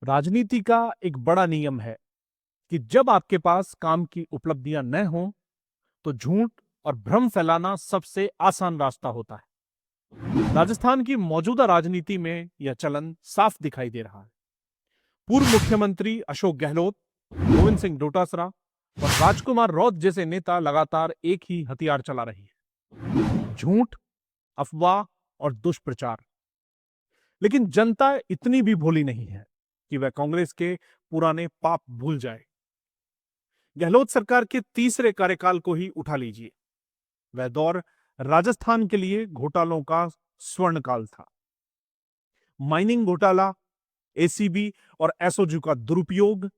राजनीति का एक बड़ा नियम है कि जब आपके पास काम की उपलब्धियां न हों तो झूठ और भ्रम फैलाना सबसे आसान रास्ता होता है। राजस्थान की मौजूदा राजनीति में यह चलन साफ दिखाई दे रहा है। पूर्व मुख्यमंत्री अशोक गहलोत, गोविंद सिंह डोटासरा और राजकुमार रौत जैसे नेता लगातार एक ही हथियार चला रही है, झूठ, अफवाह और दुष्प्रचार। लेकिन जनता इतनी भी भोली नहीं है कि वह कांग्रेस के पुराने पाप भूल जाए। गहलोत सरकार के तीसरे कार्यकाल को ही उठा लीजिए। वह दौर राजस्थान के लिए घोटालों का स्वर्णकाल था। माइनिंग घोटाला, एसीबी और एसओजी का दुरुपयोग,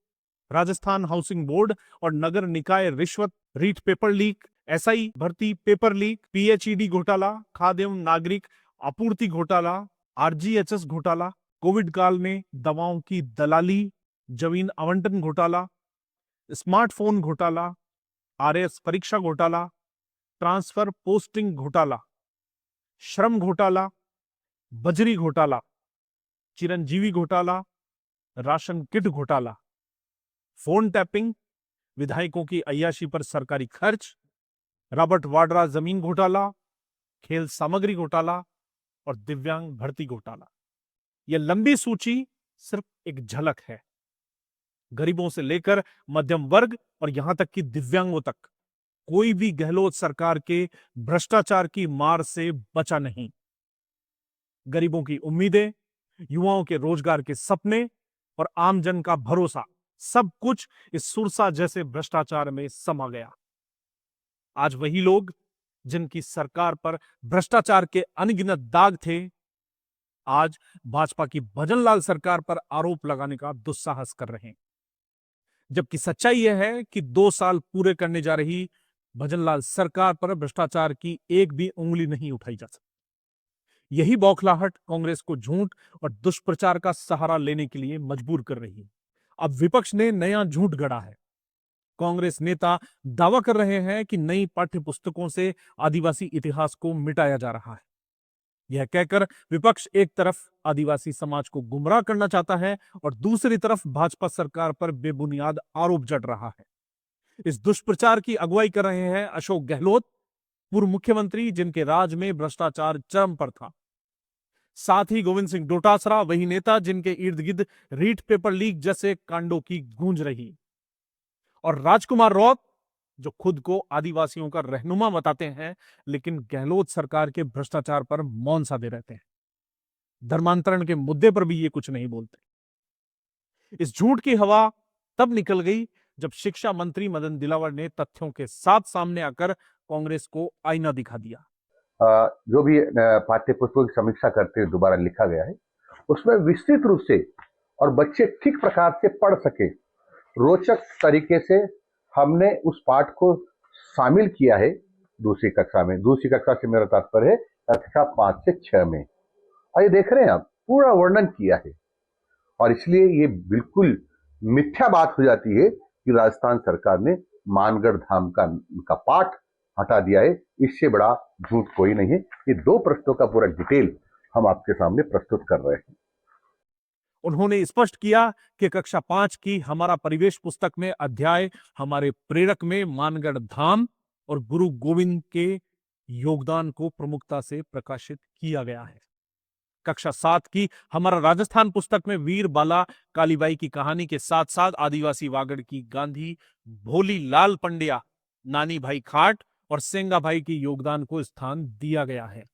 राजस्थान हाउसिंग बोर्ड और नगर निकाय रिश्वत, रीट पेपर लीक, एसआई भर्ती पेपर लीक, पीएचईडी घोटाला, खाद्य एवं नागरिक आपूर्ति घोटाला, आरजीएचएस घोटाला, कोविड काल में दवाओं की दलाली, जमीन आवंटन घोटाला, स्मार्टफोन घोटाला, आरएस परीक्षा घोटाला, ट्रांसफर पोस्टिंग घोटाला, श्रम घोटाला, बजरी घोटाला, चिरंजीवी घोटाला, राशन किट घोटाला, फोन टैपिंग, विधायकों की अय्याशी पर सरकारी खर्च, रॉबर्ट वाड्रा जमीन घोटाला, खेल सामग्री घोटाला और दिव्यांग भर्ती घोटाला। यह लंबी सूची सिर्फ एक झलक है। गरीबों से लेकर मध्यम वर्ग और यहां तक कि दिव्यांगों तक कोई भी गहलोत सरकार के भ्रष्टाचार की मार से बचा नहीं। गरीबों की उम्मीदें, युवाओं के रोजगार के सपने और आमजन का भरोसा, सब कुछ इस सुरसा जैसे भ्रष्टाचार में समा गया। आज वही लोग जिनकी सरकार पर भ्रष्टाचार के अनगिनत दाग थे, आज भाजपा की भजनलाल सरकार पर आरोप लगाने का दुस्साहस कर रहे हैं। जबकि सच्चाई यह है कि 2 साल पूरे करने जा रही भजनलाल सरकार पर भ्रष्टाचार की एक भी उंगली नहीं उठाई जा सकती। यही बौखलाहट कांग्रेस को झूठ और दुष्प्रचार का सहारा लेने के लिए मजबूर कर रही है। अब विपक्ष ने नया झूठ गढ़ा है। कांग्रेस नेता दावा कर रहे हैं कि नई पाठ्य पुस्तकों से आदिवासी इतिहास को मिटाया जा रहा है। यह कहकर विपक्ष एक तरफ आदिवासी समाज को गुमराह करना चाहता है और दूसरी तरफ भाजपा सरकार पर बेबुनियाद आरोप जड़ रहा है। इस दुष्प्रचार की अगुवाई कर रहे हैं अशोक गहलोत, पूर्व मुख्यमंत्री जिनके राज में भ्रष्टाचार चरम पर था। साथ ही गोविंद सिंह डोटासरा, वही नेता जिनके इर्द गिर्द रीट पेपर लीक जैसे कांडों की गूंज रही, और राजकुमार रौत जो खुद को आदिवासियों का रहनुमा बताते हैं लेकिन गहलोत सरकार के भ्रष्टाचार पर मौन साधे रहते हैं। धर्मांतरण के मुद्दे पर भी ये कुछ नहीं बोलते। इस झूठ की हवा तब निकल गई जब शिक्षा मंत्री मदन दिलावर ने तथ्यों के साथ सामने आकर कांग्रेस को आईना दिखा दिया। जो भी पाठ्य पुस्तकों की समीक्षा करते हुए दोबारा लिखा गया है, उसमें विस्तृत रूप से और बच्चे ठीक प्रकार से पढ़ सके, रोचक तरीके से हमने उस पाठ को शामिल किया है दूसरी कक्षा में। दूसरी कक्षा से मेरा तात्पर्य है कक्षा 5 से 6 में। और ये देख रहे हैं आप, पूरा वर्णन किया है। और इसलिए ये बिल्कुल मिथ्या बात हो जाती है कि राजस्थान सरकार ने मानगढ़ धाम का पाठ हटा दिया है। इससे बड़ा झूठ कोई नहीं है। ये 2 प्रश्नों का पूरा डिटेल हम आपके सामने प्रस्तुत कर रहे हैं। उन्होंने स्पष्ट किया कि कक्षा 5 की हमारा परिवेश पुस्तक में अध्याय हमारे प्रेरक में मानगढ़ धाम और गुरु गोविंद के योगदान को प्रमुखता से प्रकाशित किया गया है। कक्षा 7 की हमारा राजस्थान पुस्तक में वीर बाला कालीबाई की कहानी के साथ साथ आदिवासी वागड़ की गांधी, भोली लाल पंड्या, नानी भाई खाट और सेंगा भाई के योगदान को स्थान दिया गया है।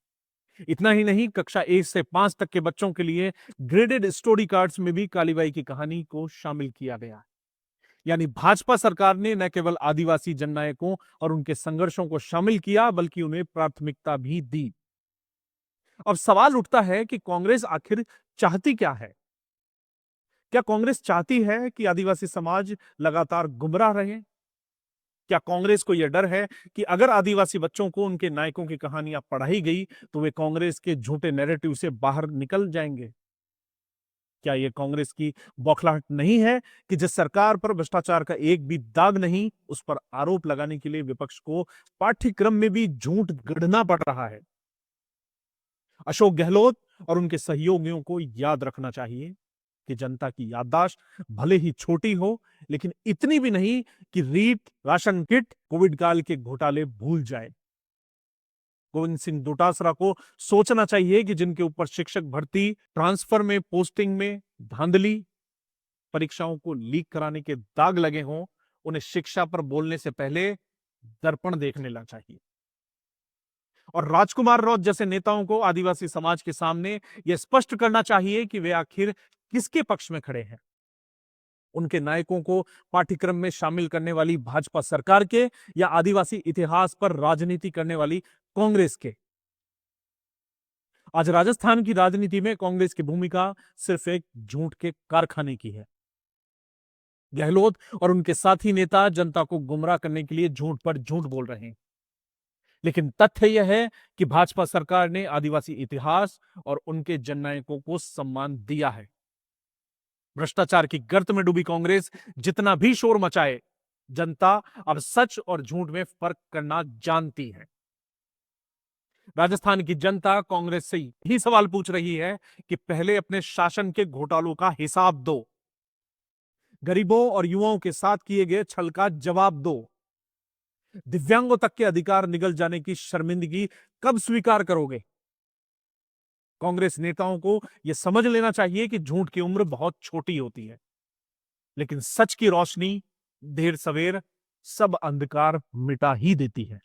इतना ही नहीं, कक्षा 1 से 5 तक के बच्चों के लिए ग्रेडेड स्टोरी कार्ड्स में भी कालीबाई की कहानी को शामिल किया गया है। यानी भाजपा सरकार ने न केवल आदिवासी जननायकों और उनके संघर्षों को शामिल किया बल्कि उन्हें प्राथमिकता भी दी। अब सवाल उठता है कि कांग्रेस आखिर चाहती क्या है? क्या कांग्रेस चाहती है कि आदिवासी समाज लगातार गुमराह रहे? क्या कांग्रेस को यह डर है कि अगर आदिवासी बच्चों को उनके नायकों की कहानियां पढ़ाई गई तो वे कांग्रेस के झूठे नैरेटिव से बाहर निकल जाएंगे? क्या यह कांग्रेस की बौखलाहट नहीं है कि जिस सरकार पर भ्रष्टाचार का एक भी दाग नहीं, उस पर आरोप लगाने के लिए विपक्ष को पाठ्यक्रम में भी झूठ गढ़ना पड़ रहा है? अशोक गहलोत और उनके सहयोगियों को याद रखना चाहिए कि जनता की याददाश्त भले ही छोटी हो, लेकिन इतनी भी नहीं कि रीट, राशन किट, कोविड काल के घोटाले भूल जाए। गोविंद सिंह डोटासरा को सोचना चाहिए कि जिनके ऊपर शिक्षक भर्ती, ट्रांसफर में, पोस्टिंग में धांधली, परीक्षाओं को लीक कराने के दाग लगे हों, उन्हें शिक्षा पर बोलने से पहले दर्पण देख लेना चाहिए। और राजकुमार रौत जैसे नेताओं को आदिवासी समाज के सामने यह स्पष्ट करना चाहिए कि वे आखिर किसके पक्ष में खड़े हैं। उनके नायकों को पाठ्यक्रम में शामिल करने वाली भाजपा सरकार के या आदिवासी इतिहास पर राजनीति करने वाली कांग्रेस के। आज राजस्थान की राजनीति में कांग्रेस की भूमिका सिर्फ एक झूठ के कारखाने की है। गहलोत और उनके साथी नेता जनता को गुमराह करने के लिए झूठ पर झूठ बोल रहे हैं, लेकिन तथ्य यह है कि भाजपा सरकार ने आदिवासी इतिहास और उनके जननायकों को सम्मान दिया है। भ्रष्टाचार की गर्त में डूबी कांग्रेस जितना भी शोर मचाए, जनता अब सच और झूठ में फर्क करना जानती है। राजस्थान की जनता कांग्रेस से यही सवाल पूछ रही है कि पहले अपने शासन के घोटालों का हिसाब दो, गरीबों और युवाओं के साथ किए गए छल का जवाब दो, दिव्यांगों तक के अधिकार निगल जाने की शर्मिंदगी कब स्वीकार करोगे। कांग्रेस नेताओं को यह समझ लेना चाहिए कि झूठ की उम्र बहुत छोटी होती है, लेकिन सच की रोशनी देर सवेर सब अंधकार मिटा ही देती है।